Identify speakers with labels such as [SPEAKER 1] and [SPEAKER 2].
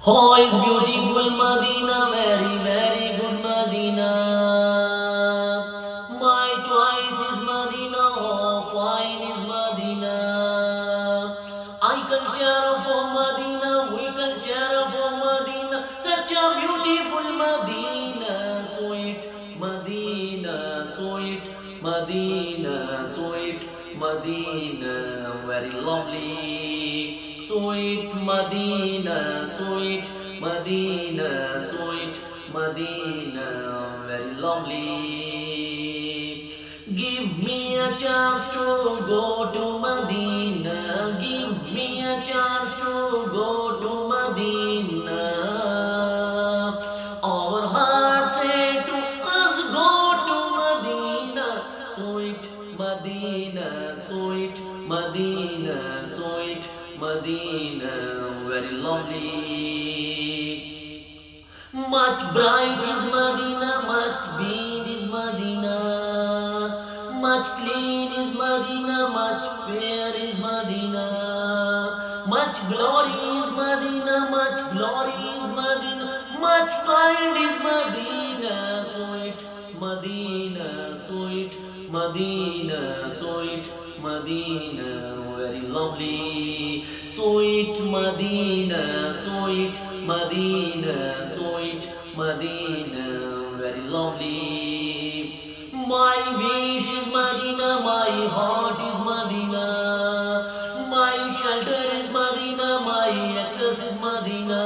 [SPEAKER 1] Oh, it's beautiful Medina, very, very good Medina. My choice is Medina, oh, fine is Medina. I culture for Medina, we culture for Medina. Such a beautiful Medina, sweet Medina, sweet Medina, sweet Medina, very lovely. Sweet Medina, sweet Medina, sweet Medina, very lovely. Give me a chance to go to Medina. Give me a chance to go to Medina. Our hearts say to us, go to Medina. Sweet Medina, sweet Medina, sweet Medina, very lovely. Much bright is Medina, much big is Medina, much clean is Medina, much fair is Medina, much glory is Medina, much glory is Medina, much kind is Medina, sweet Medina, sweet Medina, sweet Medina, very lovely. Sweet Medina, sweet Medina, sweet Medina, very lovely. My wish is Medina, my heart is Medina, my shelter is Medina, my access is Medina,